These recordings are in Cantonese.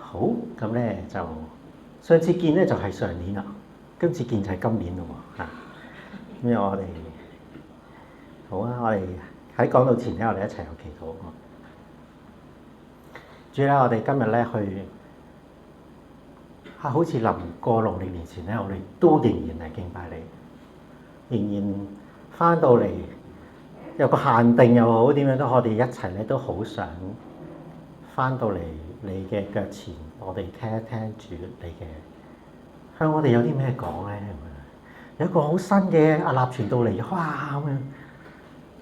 好，咁咧就上次見咧就係上年啦，今次見就係今年咯喎嚇。咁我哋好啊，我哋喺講到前咧，我哋一齊有祈禱。主咧，我哋今日咧去好似臨過農曆年前咧，我哋都仍然係敬拜你，仍然翻到嚟有個限定又好，點樣都我哋一齊咧都好想翻到嚟你嘅腳前，我哋聽一聽主你嘅，向我哋有啲咩講咧？有一個好新嘅阿立傳到嚟，哇咁樣，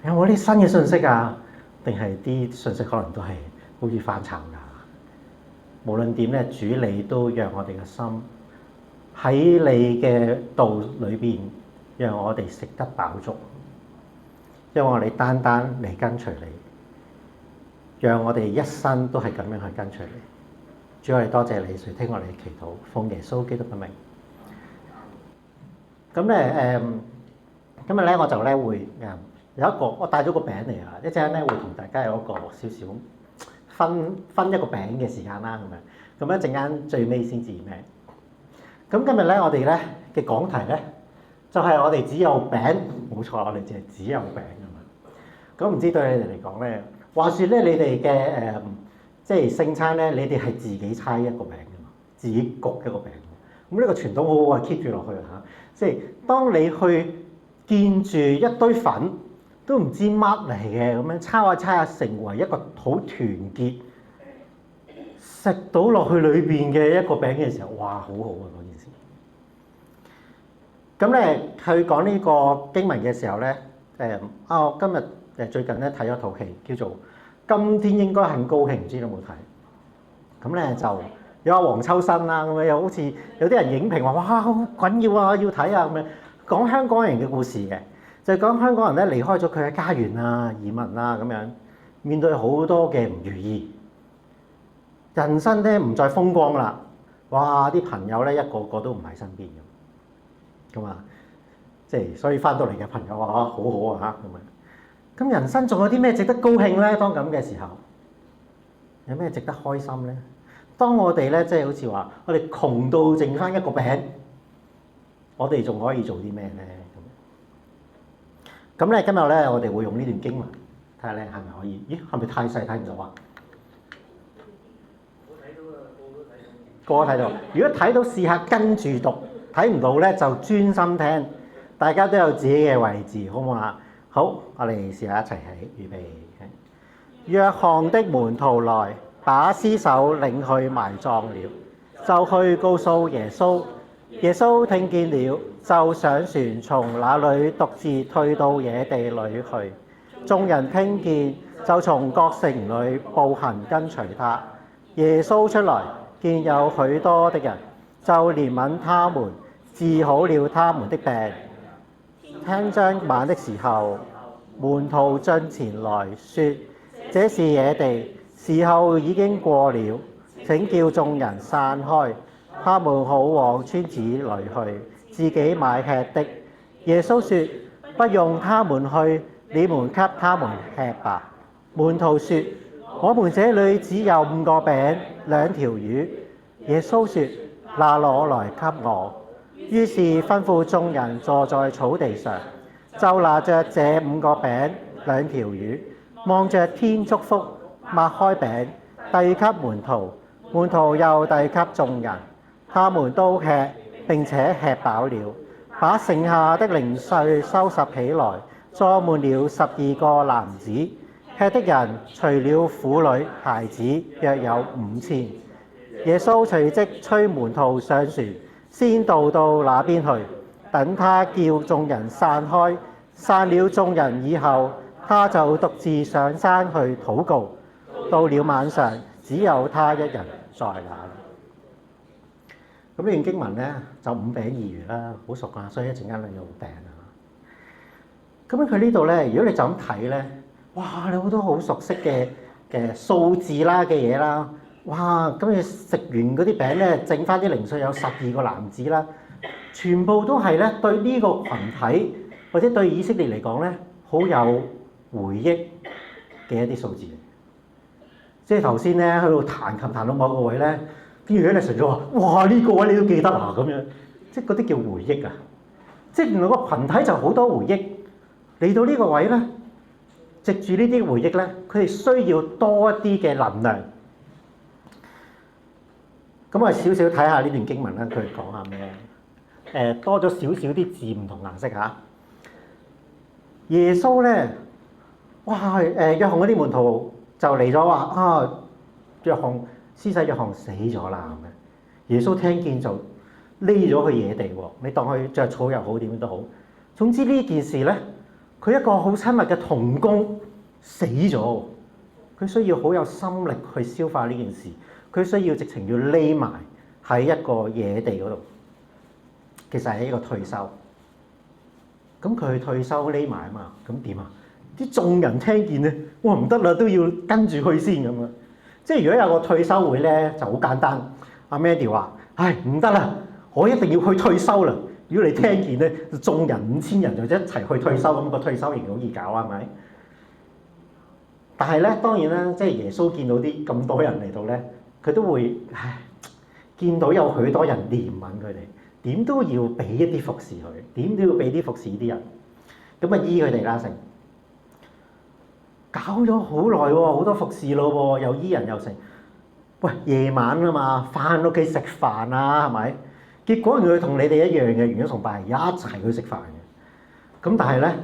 有冇啲新嘅信息啊？定係啲信息可能都係好似翻炒㗎？無論點咧，主你都讓我哋嘅心喺你嘅道裏邊，讓我哋食得飽足，讓我哋單單嚟跟隨你，讓我哋一生都係咁樣去跟隨你。主，我哋多謝你垂聽我哋嘅祈禱，奉耶穌基督嘅名。咁咧今日咧我就咧會有一個，我帶咗個餅嚟啊！一陣間咧會同大家有一個少少分一個餅嘅時間啦，咁樣一陣間最尾先至咩？咁今日咧我哋咧嘅講題咧就係我哋只有餅，冇錯，我哋淨係只有餅啊嘛。咁唔知對你哋嚟講咧，話説咧你哋嘅即係聖餐咧，你哋係自己猜一個餅㗎嘛，自己焗一個餅。咁呢個傳統好好啊 keep 住落去嚇。即係當你去見住一堆粉，都唔知乜嚟嘅咁樣，抄下成為一個好團結，食到落去裏邊嘅一個餅嘅時候，哇，好好啊嗰件事。咁咧去講呢個經文嘅時候咧，我今日最近咧睇咗套戲叫做《今天應該很高興》，唔知你有冇睇？咁咧就有阿黃秋生啦，咁樣又好似有啲人影評話哇好緊要啊，要睇啊咁樣，講香港人嘅故事嘅。就係講香港人咧離開咗佢嘅家園啊、移民啊咁樣，面對好多嘅唔如意，人生咧唔再風光啦。哇！啲朋友咧一個個都唔喺身邊咁啊，即係所以翻到嚟嘅朋友話好好啊嚇咁樣。咁人生仲有啲咩值得高興咧？當咁嘅時候，有咩值得開心咧？當我哋咧即係好似話，我哋窮到剩翻一個餅，我哋仲可以做啲咩咧？咁咧，今日咧，我哋會用呢段經文，睇下咧係咪可以？咦，係咪太細睇唔到啊？我睇到啊，個個睇到。如果睇到，試下跟住讀；睇唔到咧，就專心聽。大家都有自己嘅位置，好唔好啊？好，我哋試下一齊起，預備。約翰的門徒來，把屍首領去埋葬了，就去告訴耶穌。耶穌聽見了，就上船，從那裏獨自退到野地裏去。眾人聽見，就從各城裏步行跟隨他。耶穌出來，見有許多的人，就憐憫他們，治好了他們的病。天將晚的時候，門徒進前來說：這是野地，時候已經過了，請叫眾人散開。他們好往村子裏去，自己買吃的。耶穌說：不用他們去，你們給他們吃吧。門徒說：我們這裏只有5個餅2條魚。耶穌說：拿攞來給我。於是吩咐眾人坐在草地上，就拿着這5個餅2條魚，望着天祝福，擘開餅，遞給門徒，門徒又遞給眾人。他們都吃並且吃飽了，把剩下的零碎收拾起來，裝滿了12個籃子。吃的人除了婦女孩子，約有5000。耶穌隨即催門徒上船，先渡到那邊去。等他叫眾人散開，散了眾人以後，他就獨自上山去禱告。到了晚上，只有他一人在那裏。咁呢段經文咧就5餅2魚啦，好熟啊，所以一陣間你有餅啊。咁佢呢度咧，如果你就咁睇咧，哇！你好多好熟悉嘅數字啦嘅嘢啦，哇！咁你食完嗰啲餅咧，剩翻啲零碎有12個籃子啦，全部都係咧對呢個群體或者對以色列嚟講咧，好有回憶嘅一啲數字嚟。即係頭先咧喺度彈琴彈到某個位咧。跟住咧，神就話：哇！呢個位你都記得啊？咁樣，即係嗰啲叫回憶啊！即係原來個羣體就好多回憶嚟到呢個位咧，藉住呢啲回憶咧，佢哋需要多一啲嘅能量。咁我少少睇下呢段經文啦，佢講下咩？多咗少少啲字唔同顏色嚇。耶穌咧，哇！約翰嗰啲門徒就嚟咗話啊，施洗約翰死咗啦咁樣。耶穌聽見就匿咗去野地喎，你當佢著草又好，點都好。總之呢件事咧，佢一個好親密嘅同工死咗，佢需要好有心力去消化呢件事。佢需要直情要匿埋喺一個野地嗰度，其實係一個退休。咁佢退休匿埋啊嘛，咁點啊？啲眾人聽見咧，哇唔得啦，都要跟住去先咁啊！即係如果有個退休會咧，就好簡單。阿 Mandy 話：唉唔得啦，我一定要去退休啦！如果你聽見咧，眾人5000人就一齊去退休，咁個退休營好易搞啊，係咪？但係咧，當然啦，即係耶穌見到啲咁多人嚟到咧。佢都會見到有許多人憐憫佢哋，點都要俾一啲服侍佢，點都要俾啲服侍啲人，咁啊醫佢哋啦成。搞咗好耐喎，好多服侍咯喎，又醫人又成。喂，夜晚啊嘛，返屋企食飯啊，係咪？結果佢同你哋一樣嘅，完咗崇拜一齊去食飯嘅。咁但係咧，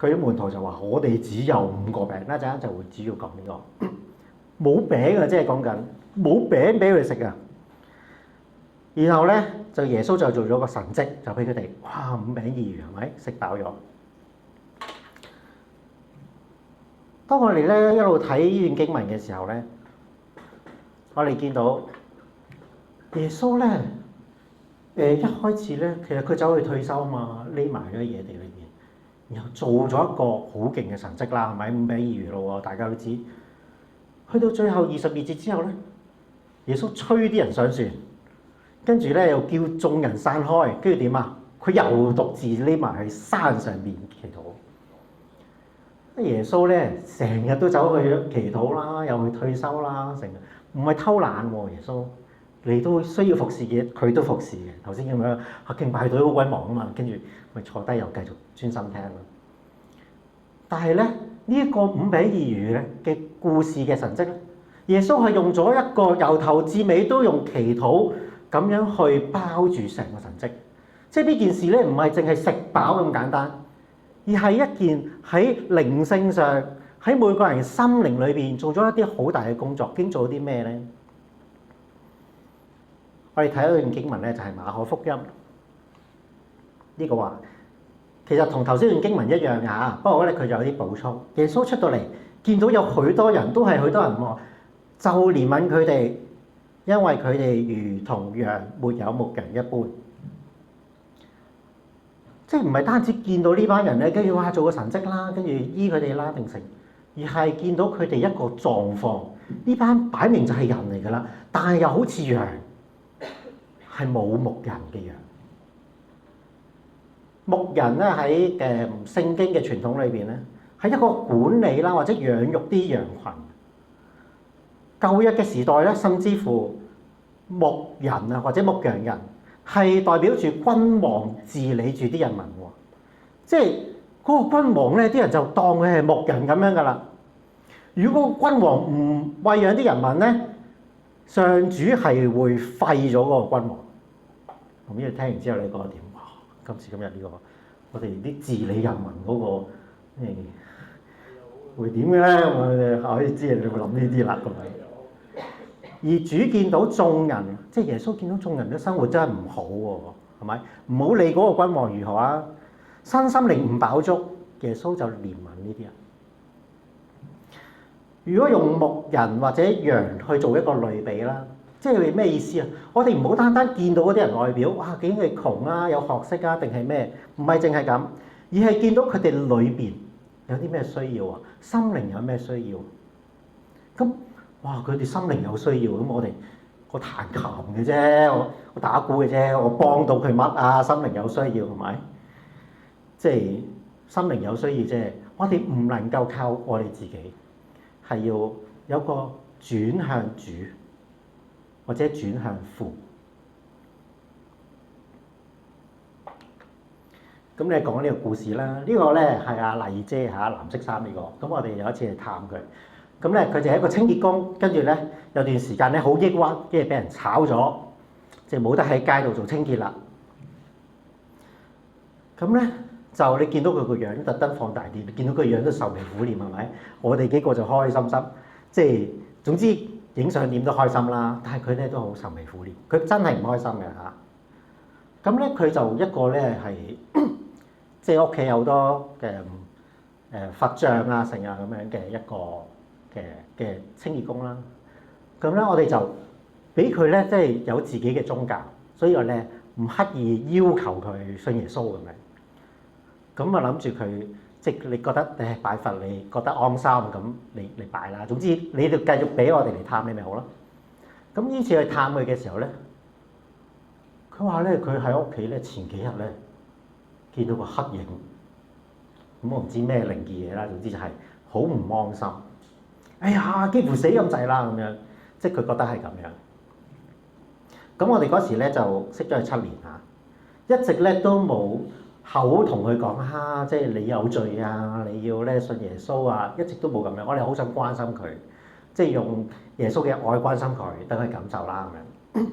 佢啲門徒就話：我哋只有5個餅，一陣間就會主要講呢個。冇餅啊！即係講緊冇餅俾佢哋食啊！然後咧就耶穌就做咗個神蹟，就俾佢哋哇5餅2魚係咪食飽咗？當我哋咧一路睇呢段經文嘅時候咧，我哋見到耶穌咧一開始咧，其實佢走去退休啊嘛，匿埋咗喺野地裏邊，然後做咗一個好勁嘅神蹟啦，係咪5餅2魚咯？大家都知。去到最後22節之後咧，耶穌催啲人上船，跟住咧又叫眾人散開，跟住點啊？佢又獨自匿埋喺山上邊祈禱。耶穌咧成日都走去祈禱啦，又去退休啦，成日唔係偷懶喎。耶穌你都需要服侍嘅，佢都服侍嘅。頭先咁樣敬拜隊好鬼忙啊嘛，跟住咪坐低又繼續專心聽咯。但係咧。呢一個5餅2魚咧嘅故事嘅神蹟咧，耶穌係用咗一個由頭至尾都用祈禱咁樣去包住成個神蹟。即係呢件事咧唔係淨係食飽咁簡單，而係一件喺靈性上喺每個人心靈裏邊做咗一啲好大嘅工作。究竟做咗啲咩咧？我哋睇到一段經文咧，就係馬可福音呢個話。其實同頭先段經文一樣㗎，不過咧佢就有啲補充。耶穌出到嚟，見到有許多人都係許多人喎，就憐憫佢哋，因為佢哋如同羊沒有牧人一般。即係唔係單止見到呢班人咧，跟住哇做個神蹟啦，跟住醫佢哋啦定成，而係見到佢哋一個狀況。呢班擺明就係人嚟㗎啦，但係又好似羊，係冇牧人嘅羊。牧人咧喺聖經嘅傳統裏邊咧，係一個管理啦或者養育啲羊群。舊約嘅時代咧，甚至乎牧人啊或者牧羊人係代表住君王治理住啲人民喎。即係嗰個君王咧，啲人就當佢係牧人咁樣㗎啦。如果個君王唔餵養啲人民咧，上主係會廢咗嗰個君王。咁呢個聽完之後，你覺得點？今時今日呢個，我哋啲治理人民嗰個會點嘅咧？我哋可以知你會諗呢啲啦，咁樣。而主見到眾人，即係耶穌見到眾人嘅生活真係唔好喎，係咪？唔好理嗰個君王如何啊，身心靈唔飽足，耶穌就憐憫呢啲人。如果用牧人或者羊去做一個類比啦。即係咩意思啊？我哋唔好單單見到嗰啲人外表，哇！究竟係窮啊、有學識啊，定係咩？唔係淨係咁，而係見到佢哋裏邊有啲咩需要啊？心靈有咩需要？咁哇！佢哋心靈有需要，咁我彈琴嘅啫，我打鼓嘅啫，我幫到佢乜啊？心靈有需要係咪？即係心靈有需要啫。我哋唔能夠靠我哋自己，係要有個轉向主。或者轉向父。咁你講呢個故事啦，呢個咧係阿麗姐嚇，藍色衫呢個。咁我哋有一次去探佢，咁咧佢就係一個清潔工，跟住咧有段時間咧好抑鬱，跟住俾人炒咗，即係冇得喺街度做清潔啦。咁咧就你見到佢個樣，特登放大啲，你見到佢樣都愁眉苦臉係咪？我哋幾個就開開心心，即係總之影相點都開心啦。但係佢咧都好愁眉苦臉，佢真係唔開心嘅嚇。咁咧佢就一個咧係即係屋企有好多嘅佛像啊、成啊咁樣嘅一個嘅清潔工啦。咁咧我哋就俾佢咧即係有自己嘅宗教，所以我咧唔刻意要求佢信耶穌咁樣。咁啊諗住佢即係你覺得誒拜佛你覺得安心咁，你拜啦。總之你就繼續俾我哋嚟探你咪好咯。咁呢次去探佢嘅時候咧，佢話咧佢喺屋企咧前幾日咧見到個黑影，咁我唔知咩靈異嘢啦，總之就係好唔安心。哎呀，幾乎死咁滯啦咁樣，即係佢覺得係咁樣。咁我哋嗰時咧就識咗佢7年嚇，一直咧都冇口同佢講嚇，即係你有罪啊，你要咧信耶穌啊，一直都冇咁樣。我哋好想關心佢，即係用耶穌嘅愛關心佢，等佢感受啦咁樣。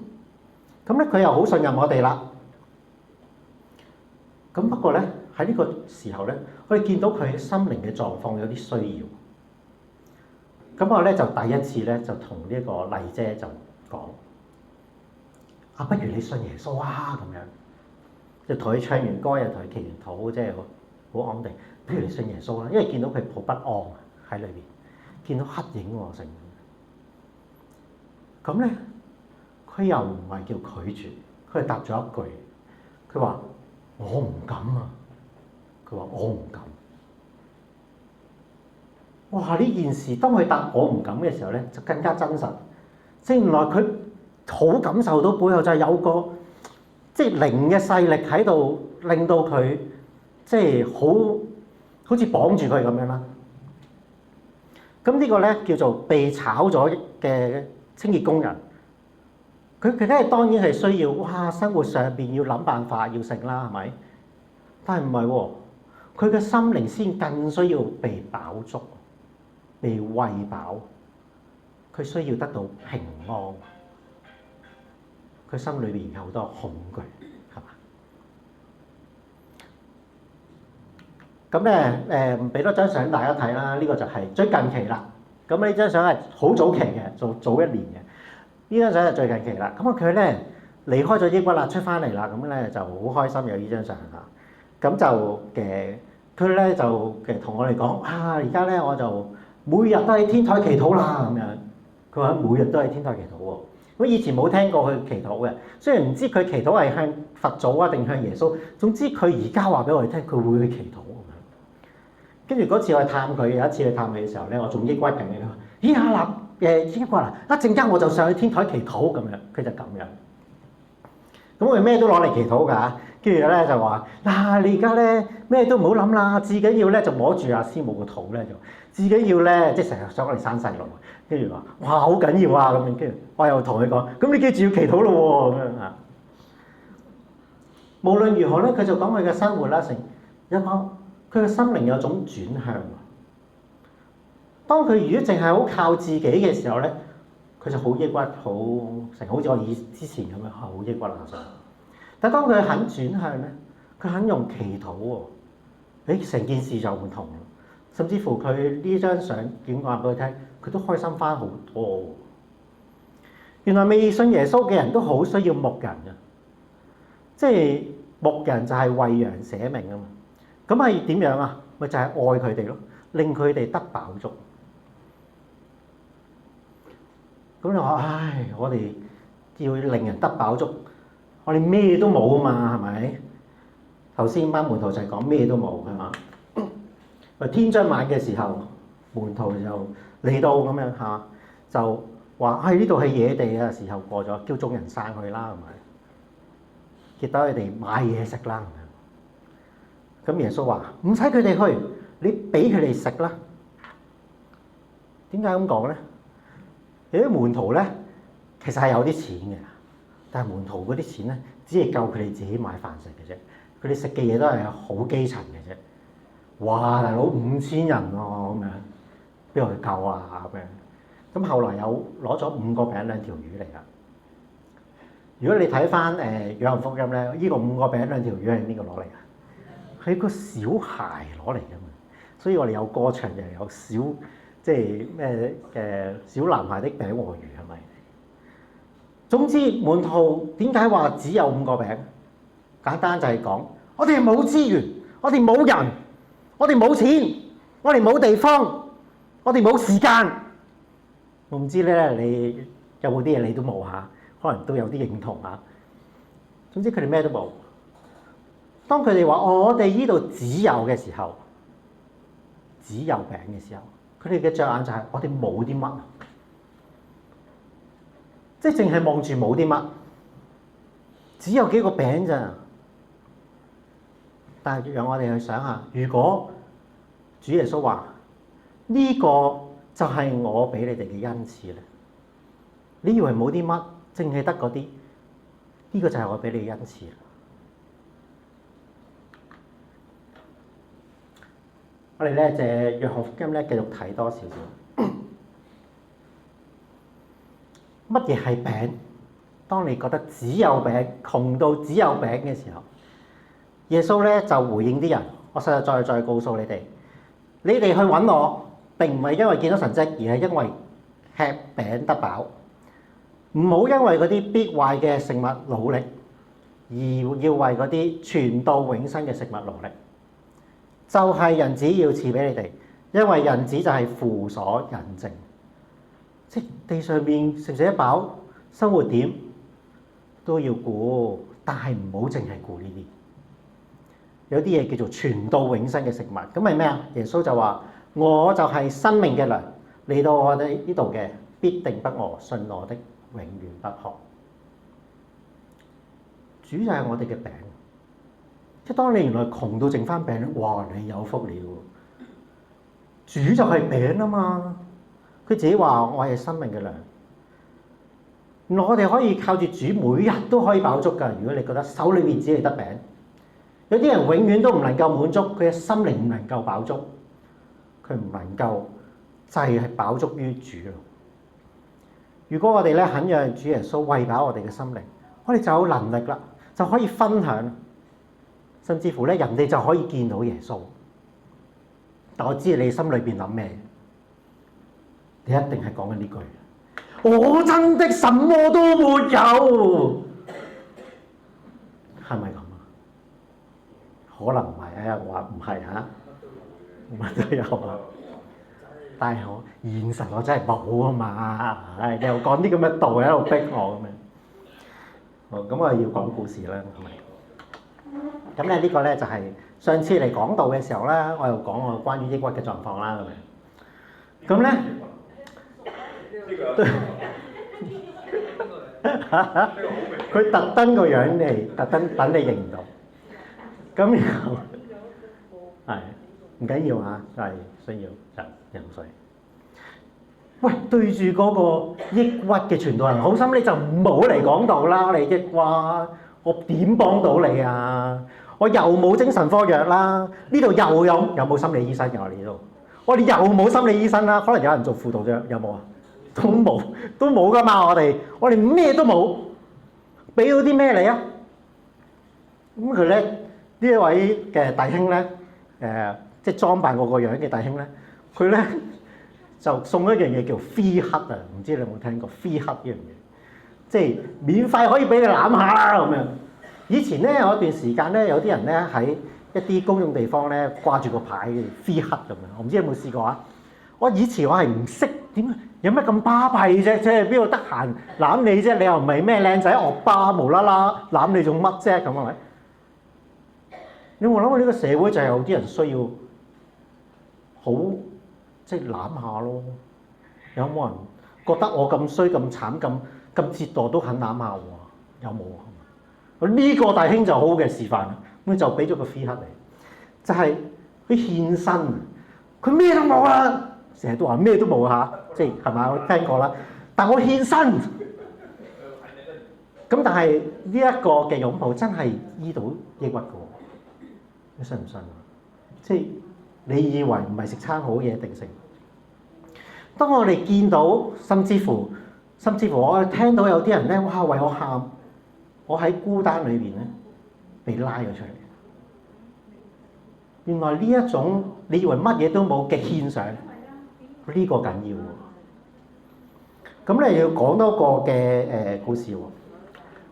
咁咧佢又好信任我哋啦。咁不過咧喺呢個時候咧，我哋見到佢心靈嘅狀況有啲需要。咁我咧就第一次咧就同呢個麗姐就講：啊，不如你信耶穌啊咁樣。就同佢唱完歌，又同佢祈完禱，即係好安定。不如你信耶穌啦，因為見到佢好不安喺裏邊，見到黑影喎成。咁咧，佢又唔係叫拒絕，佢係答咗一句，佢話：我唔敢啊！佢話我唔敢。哇！呢件事當佢答我唔敢嘅時候咧，就更加真實。即係原來佢好感受到背後就係有個即係靈嘅勢力喺度，令到佢即係好似綁住佢咁樣啦。咁呢個咧叫做被炒咗嘅清潔工人，佢梗係當然係需要哇生活上邊要諗辦法要食啦，係咪？但係唔係喎，佢嘅心靈先更需要被飽足。被餵飽，佢需要得到平安，佢心裏邊有好多恐懼，係嘛？咁咧俾多張相大家睇啦，呢個就係最近期啦。咁呢張相係好早期嘅，早1年嘅。呢張相係最近期啦。咁佢咧離開咗抑鬱啦，出翻嚟啦，咁咧就好開心有呢張相嚇。咁就佢咧就同我哋講啊，而家咧我就每日都喺天台祈禱啦咁樣，佢話每日都喺天台祈禱喎。我以前冇聽過佢祈禱嘅，雖然唔知佢祈禱係向佛祖啊定向耶穌，總之佢而家話俾我哋聽，佢會去祈禱咁樣。跟住嗰次我去探佢，有一次去探佢嘅時候咧，我仲抑鬱緊嘅。咦阿立抑鬱啦，一陣間我就上去天台祈禱咁樣，佢就咁樣。咁佢咩都攞嚟祈禱㗎，跟住咧就話嗱，你而家咧咩都唔好諗啦，至緊要咧就摸住阿師母個肚咧就。自己要咧，即係成日想我哋生細路，跟住話哇好緊要啊咁樣，跟住我又同佢講，咁你記住要祈禱咯喎咁樣嚇。無論如何咧，佢就講佢嘅生活啦，成一講佢嘅心靈有種轉向。當佢如果淨係好靠自己嘅時候咧，佢就好抑鬱，好似我之前咁樣好抑鬱啊上。但係當佢肯轉向咧，佢肯用祈禱喎，成件事就唔同。甚至乎佢呢張相點話俾佢聽，佢都開心翻好多。原來未信耶穌嘅人都好需要牧人嘅，即係牧人就係為羊捨命啊嘛。咁係點樣啊？咪就係愛佢哋咯，令佢哋得飽足。咁你話唉，我哋要令人得飽足，我哋咩都冇啊嘛，係咪？頭先班門徒就係講咩都冇係嘛？天將晚嘅時候，門徒就嚟到咁樣嚇，就話呢度係野地啊，時候過咗，叫眾人散去啦，係咪？結果佢哋買嘢食啦，咁耶穌話唔使佢哋去，你俾佢哋食啦。點解咁講咧？有啲門徒咧其實係有啲錢嘅，但係門徒嗰啲錢咧，只係夠佢哋自己買飯食嘅啫。佢哋食嘅嘢都係好基層嘅啫。哇！大佬5000人喎咁樣，邊度夠啊咁樣？咁後來有攞咗5個餅2條魚嚟啦。如果你睇翻約翰福音咧，呢個5個餅2條魚係邊個攞嚟啊？係個小孩攞嚟㗎嘛。所以我哋有歌唱又有小即係咩小男孩的餅和魚係咪？總之門徒點解話只有5個餅？簡單就係講我哋冇資源，我哋冇人，我哋冇錢，我哋冇地方，我哋冇時間。我唔知咧，你有冇啲嘢你都冇嚇？可能都有啲認同嚇。總之佢哋咩都冇。當佢哋話我哋呢度只有嘅時候，只有餅嘅時候，佢哋嘅着眼就係我哋冇啲乜，即係淨係望住冇啲乜，只有幾個餅咋。但係讓我哋去想下，如果主耶穌話呢個就係我俾你哋嘅恩賜咧，你以為冇啲乜，淨係得嗰啲，呢個就係我俾你嘅恩賜。我哋咧借約翰福音咧繼續睇多少少，乜嘢係餅？當你覺得只有餅，窮到只有餅嘅時候，耶穌咧就回應啲人：我實實在告訴你哋，你哋去揾我，並唔係因為見到神蹟，而係因為吃餅得飽。唔好因為嗰啲必壞嘅食物努力，而要為嗰啲存到永生嘅食物努力。就係人子要賜俾你哋，因為人子就係父所印證。即地上面食得飽，生活點都要顧，但係唔好淨係顧呢啲。有啲嘢叫做存到永生嘅食物，咁係咩啊？耶穌就話：我就係生命嘅糧，嚟到我哋呢度嘅必定不餓，信我的永遠不渴。主就係我哋嘅餅。即係當你原來窮到剩翻餅，哇！你有福了。主就係餅啊嘛，佢自己話我係生命嘅糧。原來我哋可以靠住主，每日都可以飽足㗎。如果你覺得手裏面只係得餅，有啲人永遠都唔能夠滿足，佢嘅心靈唔能夠飽足，佢唔能夠就係飽足於主咯。如果我哋咧肯讓主耶穌餵飽我哋嘅心靈，我哋就有能力啦，就可以分享。甚至乎咧，人哋就可以見到耶穌。但我知你心裏邊諗咩？你一定係講緊呢句：我真的什麼都沒有，係咪咁啊？可能唔係啊，我話唔係嚇，乜都有啊。但係我現實我真係冇啊嘛，唉，你又講啲咁嘅道喺度逼我咁樣。好，咁我要講故事啦，係咪？咁咧呢個咧就係上次嚟講道嘅時候咧，我又講我關於抑鬱嘅狀況啦咁樣。咁咧，佢特登個樣嚟，特登等你認唔到。咁然後係唔緊要嚇，係需要飲水。喂，對住嗰個抑鬱嘅傳道人，好心你就唔好嚟講道啦！你抑鬱，我點幫到你啊？我又冇精神科藥啦，呢度又有冇心理醫生㗎？我哋呢度，我哋又冇心理醫生啦。可能有人做輔導啫，有冇啊？都冇㗎嘛！我哋咩都冇，俾到啲咩你啊？咁佢咧呢一位嘅弟兄咧，即係裝扮我個樣嘅弟兄咧，佢咧就送一樣嘢叫 free hug 啊！唔知你有冇聽過 free hug 呢樣嘢？即係免費可以俾你攬下咁樣。以前咧有一段時間咧，有啲人咧喺一啲公眾地方咧掛住個牌嘅 free hug 咁樣，我唔知有冇試過啊？以前我係唔識點解有咩咁巴閉啫？即係邊度得閒攬你啫？你又唔係咩靚仔惡霸，無啦啦攬你做乜啫？咁係咪？你有冇諗過呢個社會就係有啲人需要好即係攬下咯？有冇人覺得我咁衰咁慘咁折墮都肯攬下我？有冇啊？呢個弟兄就好嘅示範，咁就俾咗個 free hug 嚟，就係佢獻身，佢咩都冇啊！成日都話咩都冇嚇，即係係咪？我聽過啦。但我獻身，咁但係呢一個嘅擁抱真係醫到抑鬱嘅喎，你信唔信啊？即係你以為唔係食餐好嘢定食？當我哋見到，甚至乎我聽到有啲人咧，哇為我喊，我喺孤單裏邊咧被拉咗出嚟。原來呢一種你以為乜嘢都冇嘅獻上，呢個緊要喎。咁你要講多個嘅故事喎。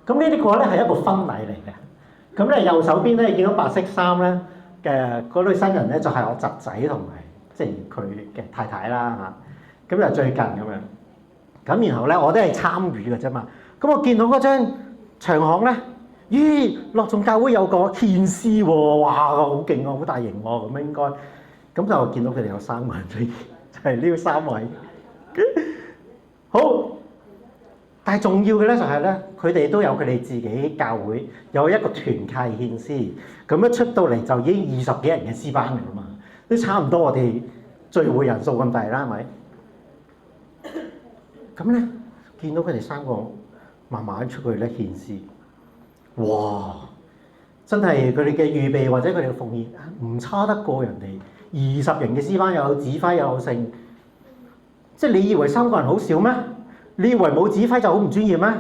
咁呢啲個咧係一個婚禮嚟嘅。咁咧右手邊咧見到白色衫咧嘅嗰對新人咧就係我侄仔同埋即係佢嘅太太啦嚇。咁就最近咁樣。咁然後咧我都係參與嘅啫嘛。咁我見到嗰張長項咧，咦樂眾教會有個獻詩喎，哇好勁喎，好大型喎，咁樣應該。咁就見到佢哋有3個人出現，就係呢3位。好。但係重要嘅咧就係咧，佢哋都有佢哋自己教會有一個團契獻詩，咁一出到嚟就已經20幾人嘅詩班嚟啦嘛，都差唔多我哋聚會人數咁大啦，係咪？咁咧見到佢哋3個慢慢出去咧獻詩，哇！真係佢哋嘅預備或者佢哋嘅奉獻唔差得過人哋20人嘅詩班，又有指揮又有聖，即係你以為3個人好少咩？你以為冇指揮就好唔專業咩？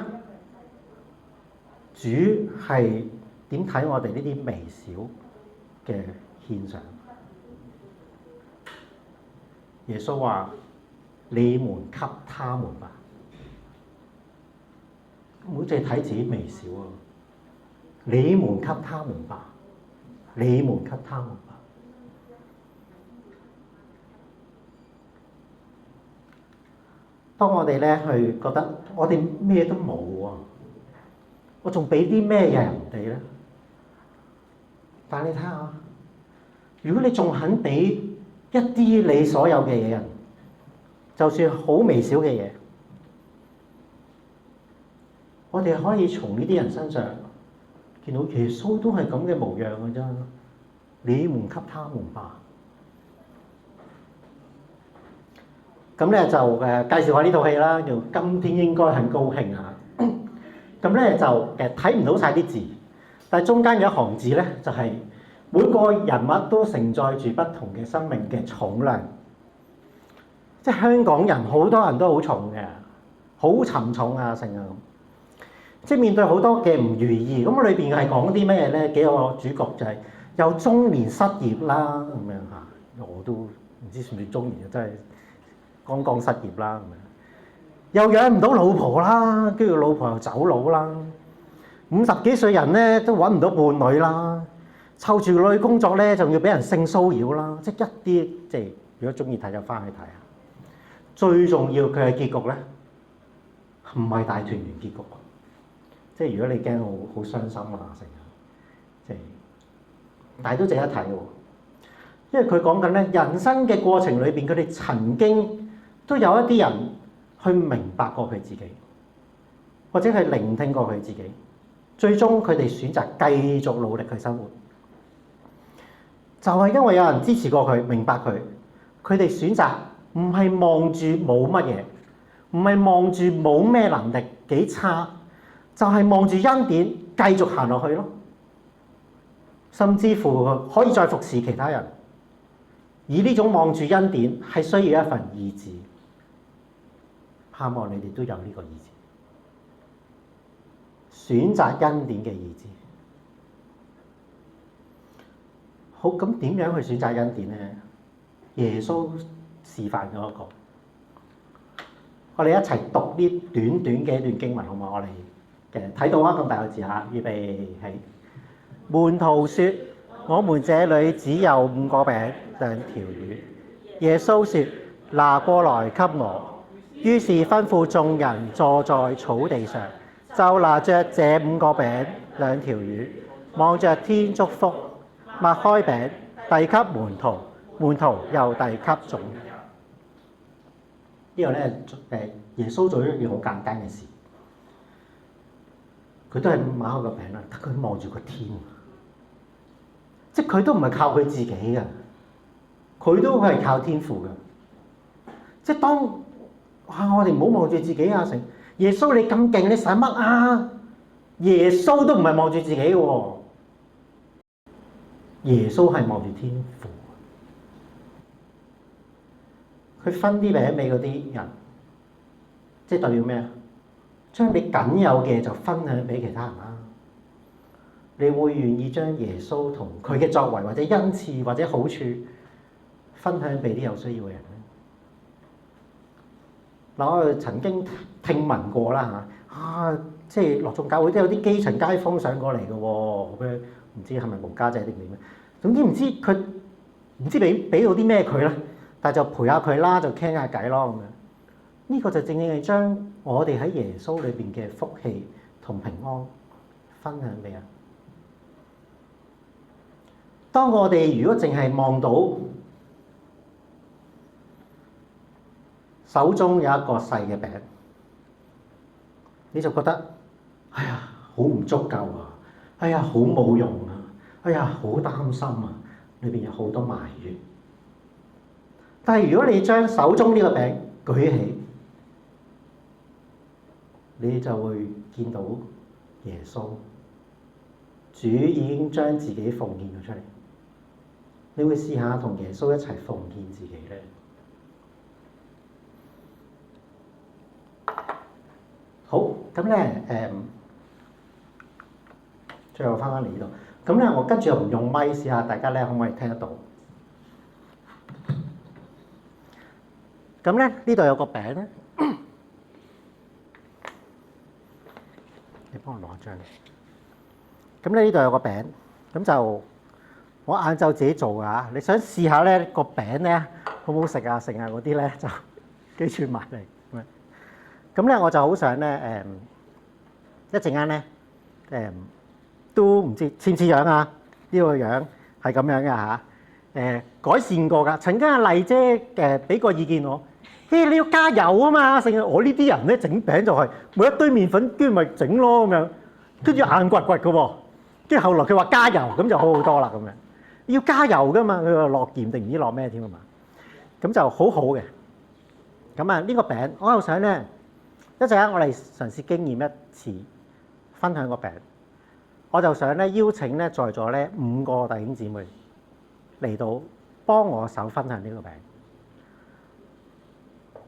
主係點睇我哋呢啲微小嘅獻上？耶穌話：你們給他們吧，唔好淨係睇自己微小啊！你們給他們吧，你們給他們吧。當我哋咧去覺得我哋咩都冇喎，我仲俾啲咩人哋咧？但係你睇下，如果你仲肯俾一啲你所有嘅嘢人，就算好微小嘅嘢，我哋可以從呢啲人身上見到耶穌都係咁嘅模樣嘅啫。你們給他們吧。咁咧就介紹下呢套戲啦，叫《今天應該很高興》啊。咁咧就睇唔到晒啲字，但係中間有一行字咧，就係每個人物都承載住不同嘅生命嘅重量。即係香港人好多人都好重嘅，好沉重啊，成啊咁。即係面對好多嘅唔如意，咁裏邊係講啲咩咧？幾個主角就係有中年失業啦，咁樣嚇，我都唔知算唔算中年啊，真係。剛失業啦，又養唔到老婆啦，跟住老婆又走佬啦，50幾歲人咧都揾唔到伴侶啦，湊住女工作咧，仲要俾人性騷擾啦，即係一啲即係如果中意睇就翻去睇下。最重要佢嘅結局咧，唔係大團圓結局，即係如果你驚好傷心啊成日，即係但係都值得睇喎，因為佢講緊咧人生嘅過程裏邊，佢哋曾經都有一啲人去明白過佢自己，或者係聆聽過佢自己，最終佢哋選擇繼續努力去生活，就係因為有人支持過佢，明白佢，佢哋選擇唔係望住冇乜嘢，唔係望住冇咩能力幾差，就係望住恩典繼續行落去咯，甚至乎可以再服侍其他人。而呢種望住恩典係需要一份意志。盼望你哋都有呢個意志，選擇恩典嘅意志。好，咁點樣去選擇恩典咧？耶穌示範咗一個，我哋一齊讀呢短短嘅一段經文好嘛？我哋睇到啊，咁大個字嚇，預備起。門徒說：我們這裡只有5個餅2條魚。耶穌說：拿過來給我。於是吩咐眾人坐在草地上，就拿着這5個餅2條魚，望着天祝福，擘開餅遞給門徒，門徒又遞給眾人。呢個咧耶穌做咗一件好簡單嘅事，佢都係擘開個餅啦，佢望住個天，即係佢都唔係靠佢自己嘅，佢都係靠天父嘅，即係當。哇！我哋唔好望住自己啊！成耶穌你咁勁，你使乜啊？耶穌都唔係望住自己嘅喎，耶穌係望住天父。佢分啲餅俾嗰啲人，即係代表咩啊？將你僅有嘅就分享俾其他人啦。你會願意將耶穌同佢嘅作為或者恩賜或者好處分享俾啲有需要嘅人咧？嗱，我哋曾經聽聞過啦嚇，即係樂眾教會都有啲基層街坊上過嚟嘅喎，咁樣唔知係咪無家者定點咧？總之唔知佢唔知俾到啲咩佢咧，但係就陪下佢啦，就傾下偈咯咁樣。呢個就正正係將我哋喺耶穌裏邊嘅福氣同平安分享俾人。當我哋如果淨係望到手中有一個細嘅餅，你就覺得哎呀好唔足夠啊！哎呀好冇用啊！哎呀好擔心啊！裏邊有好多埋怨。但係如果你將手中呢個餅舉起，你就會見到耶穌，主已經將自己奉獻咗出嚟。你會試下同耶穌一齊奉獻自己咧？好，咁咧最後翻返嚟呢度。咁咧，我跟住又唔用咪，試下大家咧可唔可以聽得到？咁咧，呢度有個餅咧，你幫我攞張。咁咧，呢度有個餅，咁就我晏晝自己做㗎嚇。你想試下咧個餅咧好唔好食啊？食啊嗰啲咧就記住埋嚟。咁咧我就好想咧一陣間咧都唔知似唔似樣啊？呢個樣係咁樣嘅嚇。改善過㗎。曾經阿麗姐俾個意見我，你要加油啊嘛！成日我呢啲人咧整餅就係每一堆麵粉，跟住咪整咯咁樣，跟住硬掘掘嘅喎。跟住後來佢話加油，咁就好好多啦咁樣。要加油㗎嘛，佢話落鹽定唔知落咩添啊嘛。咁就好好嘅。咁啊呢個餅，我又想咧一陣間我哋嘗試經驗一次分享個餅。我就想咧邀請咧在座咧5個弟兄姊妹嚟到幫我手分享呢個餅。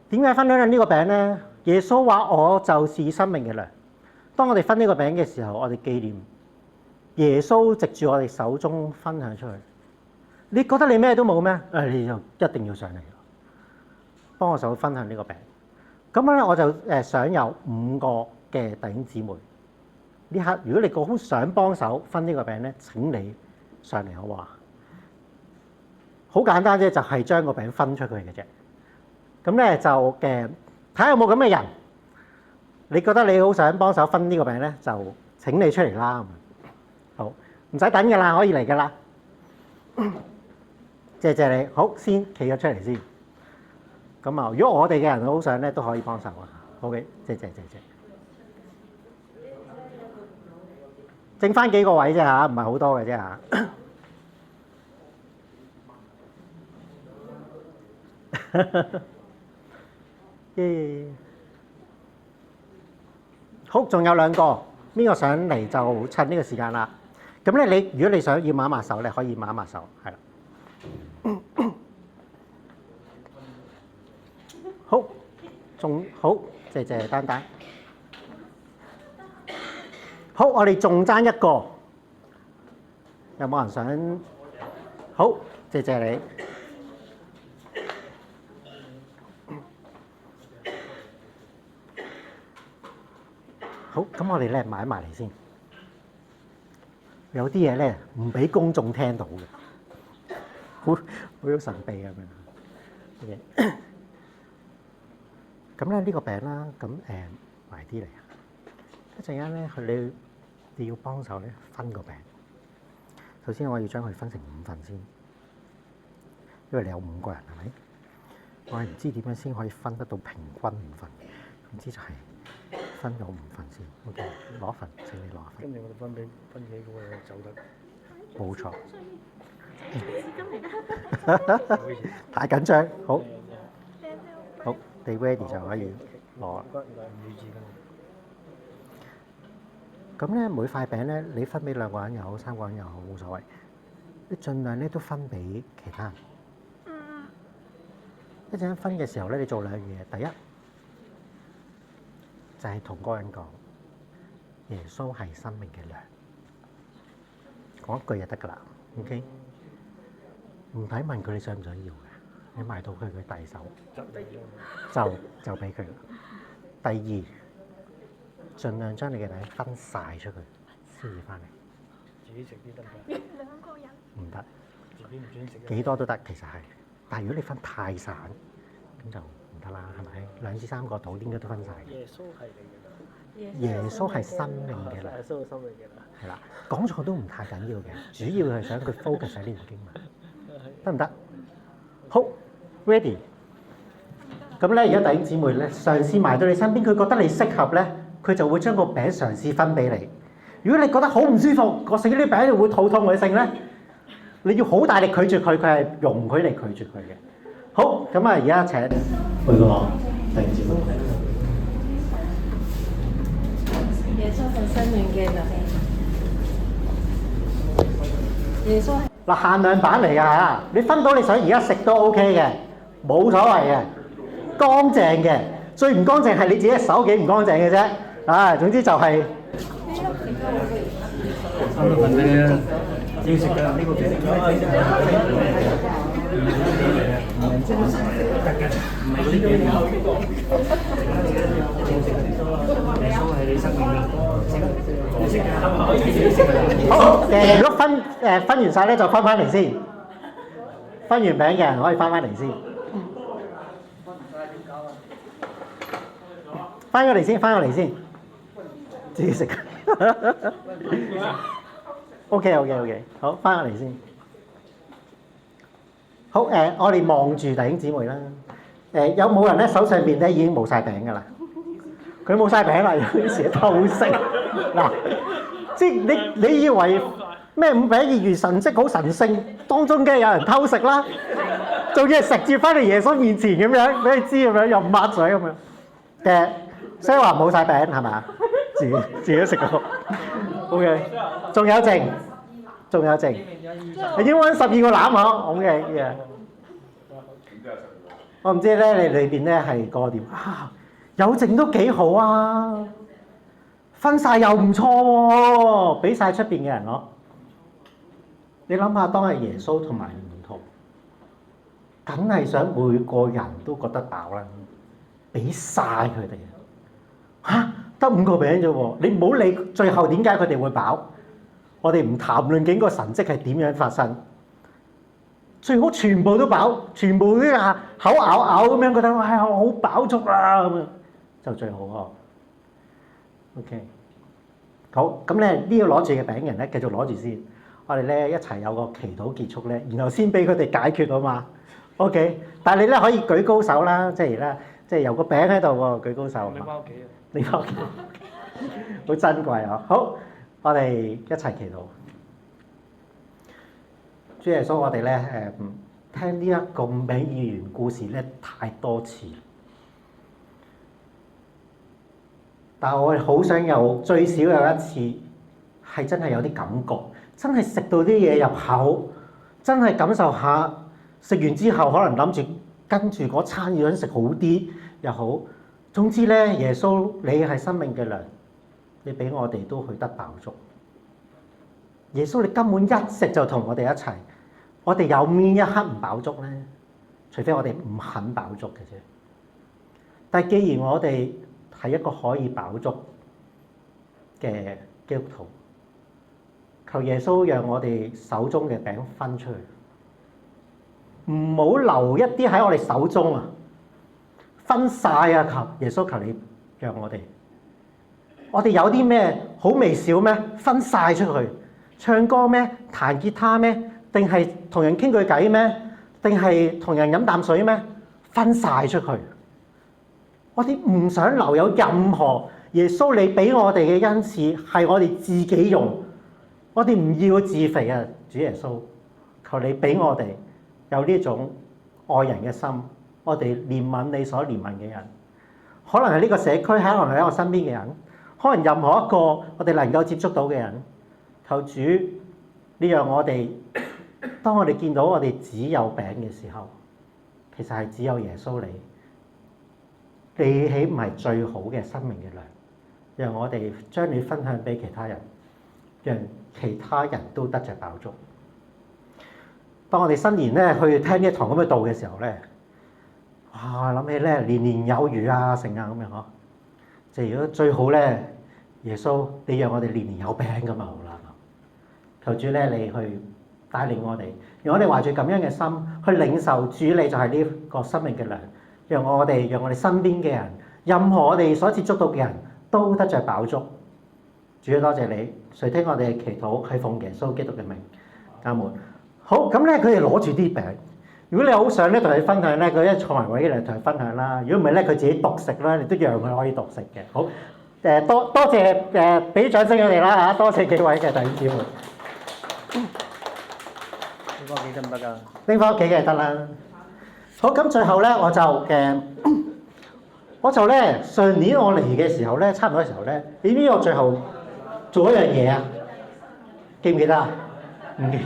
點解分享呢個餅咧？耶穌話：我就是生命嘅糧。當我哋分呢個餅嘅時候，我哋紀念耶穌藉住我哋手中分享出去。你覺得你咩都冇咩？你就一定要上嚟幫我手分享呢個餅。咁咧我就想有5個嘅弟兄姊妹。呢刻如果你好想幫手分呢個餅咧，請你上嚟好唔好啊？好簡單啫，就係將個餅分出去嘅啫。咁咧就睇下有冇咁嘅人，你覺得你好想幫手分呢個餅咧，就請你出嚟啦。好，唔使等㗎啦，可以嚟㗎啦。謝謝你，好，先企咗出嚟先。咁啊，如果我哋嘅人好想咧，都可以幫手啊。OK，謝謝。剩翻幾個位啫嚇，唔係好多嘅啫嚇。好，仲有2個，邊個上嚟就趁呢個時間啦。咁咧，如果你想要抹一抹手，你可以抹一抹手，係啦。好，仲好，謝謝丹丹。好，我哋仲爭1個，有冇人想？好，謝謝你。好，咁我哋咧買埋嚟先。有啲嘢咧唔俾公眾聽到嘅，好神秘咁樣。咁咧呢個餅啦，咁埋啲嚟啊！一陣間咧，你要幫手咧分個餅。首先我要將佢分成5份先，因為你有5個人係咪？我係唔知點樣先可以分得到平均5份，總之就係分咗5份先。OK， 攞一份，請你攞一份。跟住我哋分幾個走得。冇錯。太緊張，好，你 ready 就可以攞。咁咧每塊餅咧，你分俾2個人又好，3個人又好，冇所謂。你盡量咧都分俾其他人。一陣間分嘅時候咧，你做2樣嘢。第一就係同嗰個人講，耶穌係生命嘅糧，講一句就得㗎啦。OK， 唔使問佢你想唔想要嘅，你買到佢遞手就俾佢。第二，盡量將你嘅餅分晒出去先至翻嚟。自己食啲得唔得？2個人唔得，自己唔專食幾多都得其實係，但係如果你分太散，咁就唔得啦，係咪？2至3個到應該都分晒。耶穌係你嘅啦，耶穌係生命嘅啦，耶穌係生命嘅啦，係啦，講錯都唔太緊要嘅，主要係想佢 focus 喺呢段經文，得唔得？好 ，ready。咁咧，而家弟兄姊妹咧，嘗試埋到你身邊，佢覺得你適合咧，佢就會將個餅嘗試分俾你。如果你覺得好唔舒服，我食呢啲餅會肚痛嘅性咧，你要好大力拒絕佢，佢係容許你拒絕佢嘅。好，咁啊，而家請每個弟兄姊妹。耶穌係生命嘅糧。耶穌嗱，限量版嚟㗎嚇，你分到你想而家食都 OK 嘅，冇所謂嘅，乾淨嘅。最唔乾淨係你自己手幾唔乾淨嘅啫。啊，總之就係。三個份俾你啦，要食㗎呢個餅。得嘅，唔係嗰啲嘢。耶穌係你生命嘅，食㗎，好如果分完晒咧，就翻嚟先。分完餅嘅人可以翻嚟先。翻過嚟先，自己食。OK， 好，翻過嚟先。好我哋望住弟兄姊妹啦。有冇人咧手上邊咧已經冇晒餅㗎啦？佢冇晒餅啦，有時偷食嗱，即係你以為咩5餅2魚神蹟好神聖，當中梗係有人偷食啦，仲要係食住翻嚟耶穌面前咁樣，俾你知咁樣又抹嘴咁樣嘅，所以話冇晒餅係嘛？自己食過 ，OK， 仲有剩，你應該揾12個籃嗬 ，OK 嘅。我唔知咧，你裏邊咧係個點啊？有剩都幾好啊，分晒又唔錯喎，俾晒出邊嘅人咯。你諗下，當係耶穌同埋門徒，梗係想每個人都覺得飽啦，俾晒佢哋。嚇，得5個餅啫喎，你唔好理最後點解佢哋會飽，我哋唔談論緊個神蹟係點樣發生。最好全部都飽，全部都口咬咬咁樣，覺得哇好飽足啦咁樣，就最好喎。OK， 好，咁咧呢個攞住嘅餅人咧，繼續攞住先。我哋咧一齊有個祈禱結束咧，然後先俾佢哋解決啊嘛。OK， 但係你咧可以舉高手啦，即係有個餅喺度喎，舉高手。你翻屋企啊？你翻屋企，好珍貴啊！好，我哋一齊祈禱。主耶穌，我哋咧聽呢一個5餅2魚故事咧太多次，但係我哋好想有最少有一次係真係有啲感覺，真係食到啲嘢入口，真係感受下食完之後可能諗住跟住嗰餐要想食好啲又好。總之咧，耶穌你係生命嘅糧，你俾我哋都去得飽足。耶穌你根本一直就同我哋一齊。我哋有邊一刻唔飽足咧？除非我哋唔肯飽足嘅啫。但係既然我哋係一個可以飽足嘅基督徒，求耶穌讓我哋手中嘅餅分出去，唔好留一啲喺我哋手中啊！分晒啊！求耶穌，求你讓我哋有啲咩好微小咩？分晒出去，唱歌咩？彈吉他咩？定係同人傾句偈咩？定係同人飲啖水咩？分晒出去。我哋唔想留有任何耶穌你俾我哋嘅恩賜係我哋自己用，我哋唔要自肥啊！主耶穌，求你俾我哋有呢種愛人嘅心，我哋憐憫你所憐憫嘅人，可能係呢個社區，可能係我身邊嘅人，可能任何一個我哋能夠接觸到嘅人，求主呢讓我哋，當我哋見到我哋只有餅嘅時候，其實係只有耶穌你豈唔係最好嘅生命嘅糧？讓我哋將你分享俾其他人，讓其他人都得着飽足。當我哋新年咧去聽呢一堂咁嘅道嘅時候咧，哇！諗起咧年年有餘啊，成啊咁樣嗬。即係如果最好咧，耶穌你讓我哋年年有餅咁啊好啦。求主咧你去帶領我哋，讓我哋懷住咁樣嘅心去領受主你就係呢個生命嘅糧，讓我哋身邊嘅人，任何我哋所接觸到嘅人都得着飽足。主多謝你，垂聽我哋嘅祈禱，係奉耶穌基督嘅名，阿門。好，咁咧佢哋攞住啲餅。如果你好想咧同佢分享咧，佢一坐埋位嚟同佢分享啦。如果唔係咧，佢自己獨食啦，你都讓佢可以獨食嘅。好，多謝俾掌聲佢哋啦嚇，多謝幾位嘅弟兄姊妹。拎翻屋企得唔得㗎？拎翻屋企嘅得啦。好，咁最後咧我就咧上年我嚟嘅時候咧，差唔多嘅時候咧，你知我最後做一樣嘢啊？記唔記得啊？唔記得。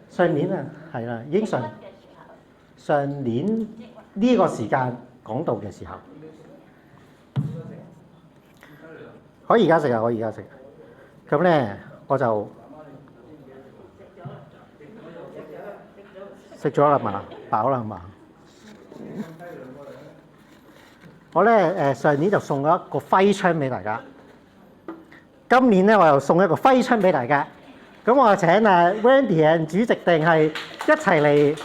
上年啊，係啦，已經上年呢個時間講道嘅時候，可以而家食啊，可以而家食。咁咧我就食咗啦嘛，飽啦嘛。我咧上年就送咗一個揮春俾大家，今年咧我又送一個揮春俾大家。咁我請Wendy 主席定係一齊嚟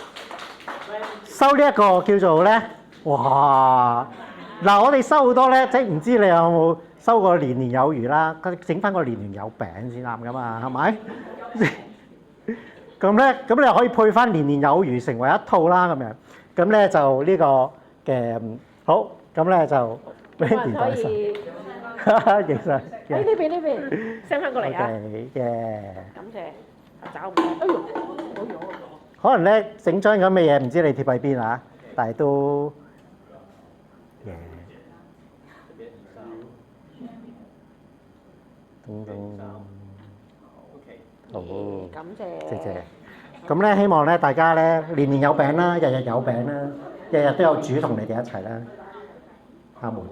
收呢一個叫做咧，哇！嗱，我哋收好多咧，即係唔知你有冇收過年年有餘啦？整翻個年年有餅先啱噶嘛，係咪？咁咧，咁你可以配翻年年有餘成為一套啦，咁樣。咁咧就呢個嘅好，咁咧就 Wendy 帶手。其實，喺呢邊，send 翻過嚟啊！嘅，感謝，找唔到，哎呦，冇咗。可能咧整張咁嘅嘢，唔知你貼喺邊啊？但係都嘅，好，感謝，謝謝。咁咧希望咧大家咧年年有餅啦，日日有餅啦，日日都有主同你哋一齊啦。阿門。